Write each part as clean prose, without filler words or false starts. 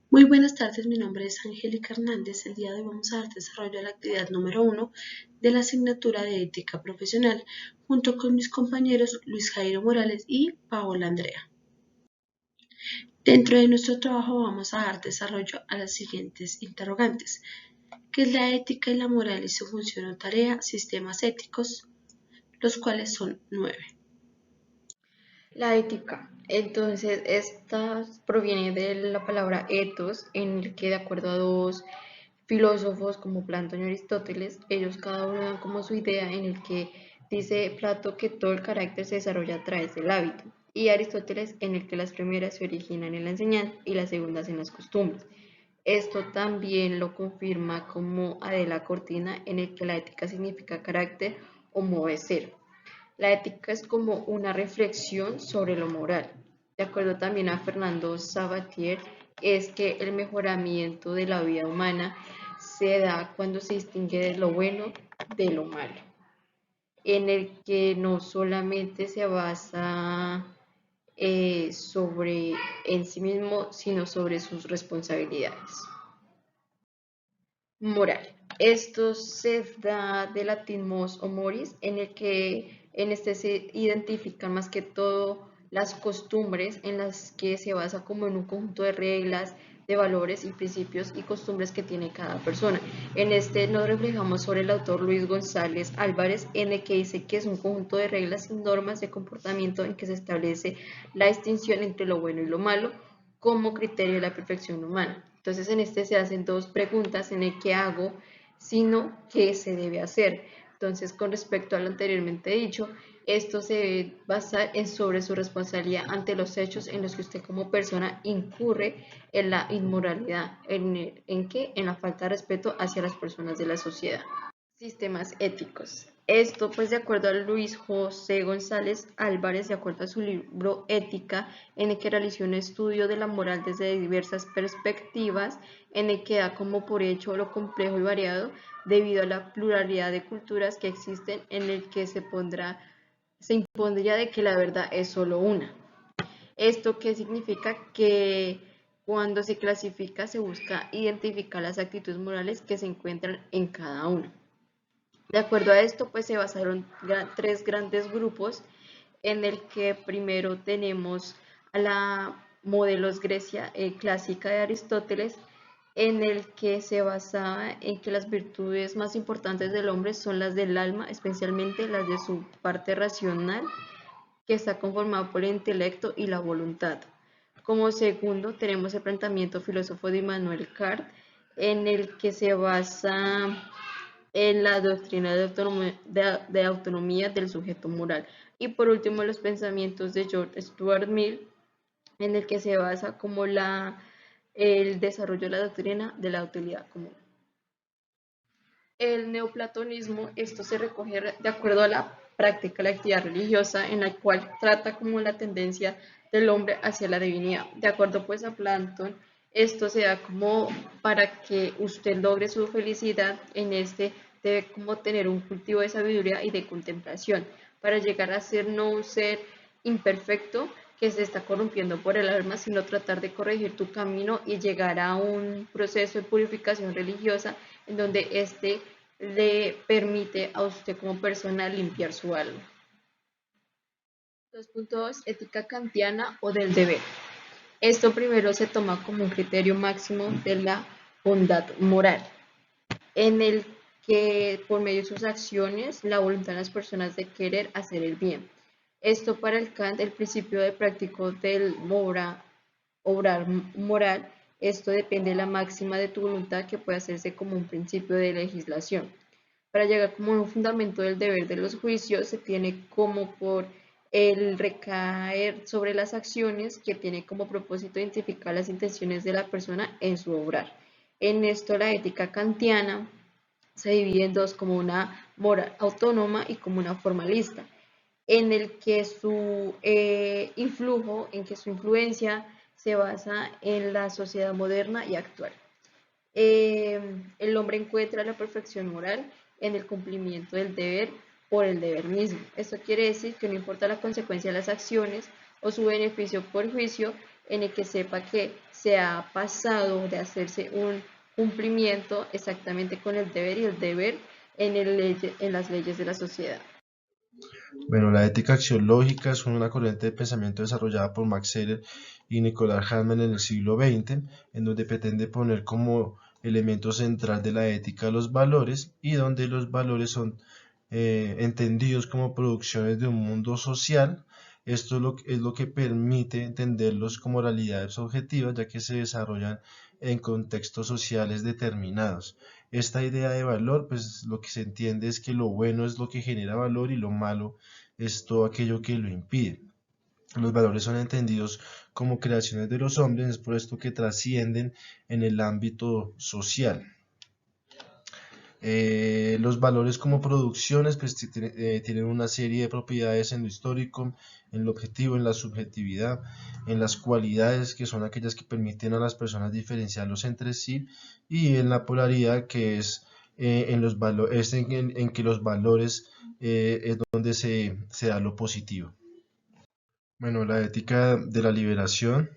Muy buenas tardes, mi nombre es Angélica Hernández. El día de hoy vamos a dar desarrollo a la actividad número 1 de la asignatura de Ética Profesional, junto con mis compañeros Luis Jairo Morales y Paola Andrea. Dentro de nuestro trabajo vamos a dar desarrollo a las siguientes interrogantes: ¿qué es la ética y la moral y su función o tarea? Sistemas éticos, los cuales son 9. La ética. Entonces, esta proviene de la palabra ethos, en el que de acuerdo a dos filósofos como Platón y Aristóteles, ellos cada uno dan como su idea en el que dice Platón que todo el carácter se desarrolla a través del hábito y Aristóteles en el que las primeras se originan en la enseñanza y las segundas en las costumbres. Esto también lo confirma como Adela Cortina, en el que la ética significa carácter o modo de ser. La ética es como una reflexión sobre lo moral. De acuerdo también a Fernando Sabatier, es que el mejoramiento de la vida humana se da cuando se distingue de lo bueno de lo malo, en el que no solamente se basa sobre en sí mismo, sino sobre sus responsabilidades. Moral. Esto se da del latín mos o moris, en el que en este se identifican más que todo las costumbres en las que se basa como en un conjunto de reglas, de valores y principios y costumbres que tiene cada persona. En este nos reflejamos sobre el autor Luis González Álvarez, en el que dice que es un conjunto de reglas y normas de comportamiento en que se establece la distinción entre lo bueno y lo malo como criterio de la perfección humana. Entonces, en este se hacen dos preguntas en el que hago, sino qué se debe hacer. Entonces, con respecto a lo anteriormente dicho, esto se debe basar en sobre su responsabilidad ante los hechos en los que usted como persona incurre en la inmoralidad. ¿En qué? En la falta de respeto hacia las personas de la sociedad. Sistemas éticos. Esto, pues, de acuerdo a Luis José González Álvarez, de acuerdo a su libro Ética, en el que realizó un estudio de la moral desde diversas perspectivas, en el que da como por hecho lo complejo y variado debido a la pluralidad de culturas que existen, en el que se impondría de que la verdad es solo una. ¿Esto qué significa? Que cuando se clasifica se busca identificar las actitudes morales que se encuentran en cada uno. De acuerdo a esto, pues se basaron tres grandes grupos, en el que primero tenemos a la modelos Grecia clásica de Aristóteles, en el que se basaba en que las virtudes más importantes del hombre son las del alma, especialmente las de su parte racional, que está conformada por el intelecto y la voluntad. Como segundo, tenemos el planteamiento filósofo de Immanuel Kant, en el que se basa en la doctrina de autonomía del sujeto moral. Y por último, los pensamientos de George Stuart Mill, en el que se basa como el desarrollo de la doctrina de la utilidad común. El neoplatonismo, esto se recoge de acuerdo a la práctica de la actividad religiosa, en la cual trata como la tendencia del hombre hacia la divinidad. De acuerdo pues a Platón, esto se da como para que usted logre su felicidad, en este debe como tener un cultivo de sabiduría y de contemplación, para llegar a ser no un ser imperfecto que se está corrompiendo por el alma, sino tratar de corregir tu camino y llegar a un proceso de purificación religiosa en donde este le permite a usted como persona limpiar su alma. 2.2. Ética kantiana o del deber. Esto primero se toma como un criterio máximo de la bondad moral, en el que por medio de sus acciones la voluntad de las personas de querer hacer el bien. Esto para el Kant, el principio de práctico del obrar moral, esto depende de la máxima de tu voluntad, que puede hacerse como un principio de legislación. Para llegar como un fundamento del deber de los juicios, se tiene como por el recaer sobre las acciones, que tiene como propósito identificar las intenciones de la persona en su obrar. En esto la ética kantiana se divide en dos, como una moral autónoma y como una formalista, en el que su influjo, en que su influencia se basa en la sociedad moderna y actual. El hombre encuentra la perfección moral en el cumplimiento del deber por el deber mismo. Esto quiere decir que no importa la consecuencia de las acciones o su beneficio por juicio, en el que sepa que se ha pasado de hacerse un cumplimiento exactamente con el deber y el deber en las leyes de la sociedad. Bueno, la ética axiológica es una corriente de pensamiento desarrollada por Max Scheler y Nicolás Hallman en el siglo XX, en donde pretende poner como elemento central de la ética los valores y donde los valores son entendidos como producciones de un mundo social. Esto es lo que permite entenderlos como realidades objetivas, ya que se desarrollan en contextos sociales determinados. Esta idea de valor, pues lo que se entiende es que lo bueno es lo que genera valor y lo malo es todo aquello que lo impide. Los valores son entendidos como creaciones de los hombres, es por esto que trascienden en el ámbito social. Los valores como producciones pues, tienen una serie de propiedades en lo histórico, en lo objetivo, en la subjetividad, en las cualidades que son aquellas que permiten a las personas diferenciarlos entre sí y en la polaridad que es en que los valores es donde se da lo positivo. Bueno, la ética de la liberación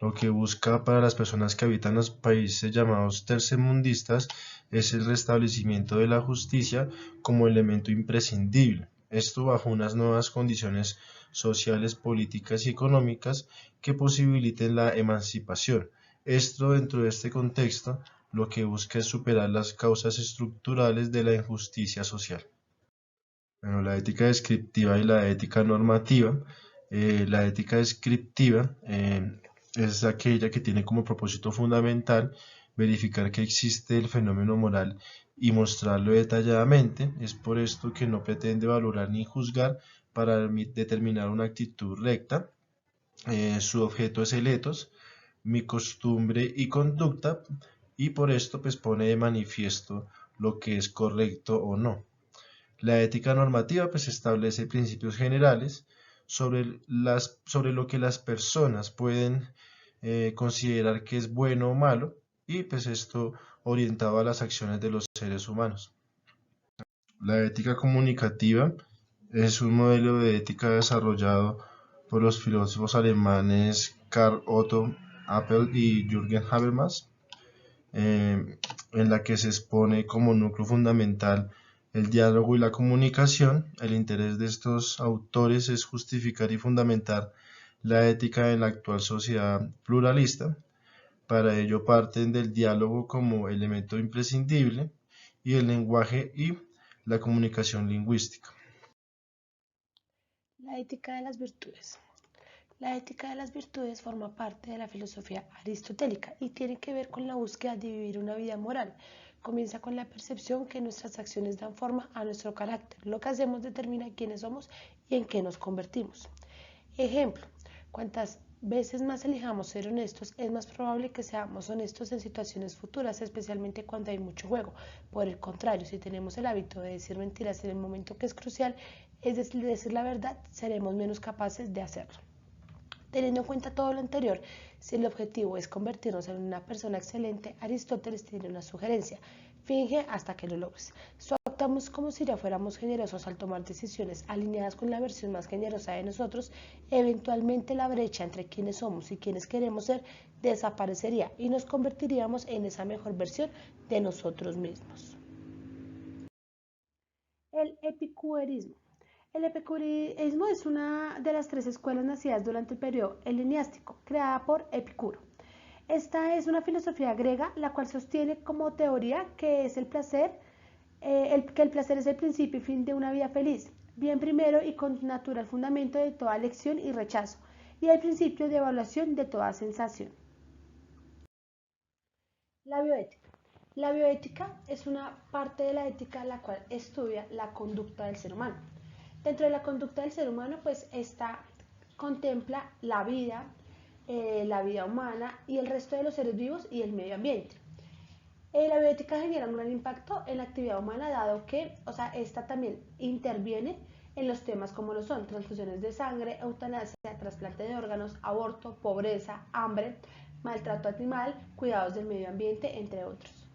lo que busca para las personas que habitan los países llamados tercermundistas es el restablecimiento de la justicia como elemento imprescindible. Esto bajo unas nuevas condiciones sociales, políticas y económicas que posibiliten la emancipación. Esto dentro de este contexto lo que busca es superar las causas estructurales de la injusticia social. Bueno, la ética descriptiva y la ética normativa. La ética descriptiva es aquella que tiene como propósito fundamental verificar que existe el fenómeno moral y mostrarlo detalladamente. Es por esto que no pretende valorar ni juzgar para determinar una actitud recta. Su objeto es el ethos, mi costumbre y conducta, y por esto pues pone de manifiesto lo que es correcto o no. La ética normativa pues establece principios generales sobre lo que las personas pueden considerar que es bueno o malo y pues esto orientado a las acciones de los seres humanos. La ética comunicativa es un modelo de ética desarrollado por los filósofos alemanes Karl Otto Appel y Jürgen Habermas, en la que se expone como núcleo fundamental el diálogo y la comunicación. El interés de estos autores es justificar y fundamentar la ética en la actual sociedad pluralista. Para ello parten del diálogo como elemento imprescindible y el lenguaje y la comunicación lingüística. La ética de las virtudes. La ética de las virtudes forma parte de la filosofía aristotélica y tiene que ver con la búsqueda de vivir una vida moral. Comienza con la percepción que nuestras acciones dan forma a nuestro carácter. Lo que hacemos determina quiénes somos y en qué nos convertimos. Ejemplo, cuantas veces más elijamos ser honestos, es más probable que seamos honestos en situaciones futuras, especialmente cuando hay mucho juego. Por el contrario, si tenemos el hábito de decir mentiras en el momento que es crucial, es decir la verdad, seremos menos capaces de hacerlo. Teniendo en cuenta todo lo anterior, si el objetivo es convertirnos en una persona excelente, Aristóteles tiene una sugerencia: finge hasta que lo logres. Actuamos como si ya fuéramos generosos al tomar decisiones alineadas con la versión más generosa de nosotros. Eventualmente la brecha entre quienes somos y quienes queremos ser desaparecería y nos convertiríamos en esa mejor versión de nosotros mismos. El epicureísmo. El epicureísmo es una de las tres escuelas nacidas durante el periodo helenístico, creada por Epicuro. Esta es una filosofía griega la cual sostiene como teoría que es el placer, que el placer es el principio y fin de una vida feliz, bien primero y con natural fundamento de toda elección y rechazo, y el principio de evaluación de toda sensación. La bioética. La bioética es una parte de la ética la cual estudia la conducta del ser humano. Dentro de la conducta del ser humano, pues esta contempla la vida humana y el resto de los seres vivos y el medio ambiente. La bioética genera un gran impacto en la actividad humana, dado que, esta también interviene en los temas como lo son transfusiones de sangre, eutanasia, trasplante de órganos, aborto, pobreza, hambre, maltrato animal, cuidados del medio ambiente, entre otros.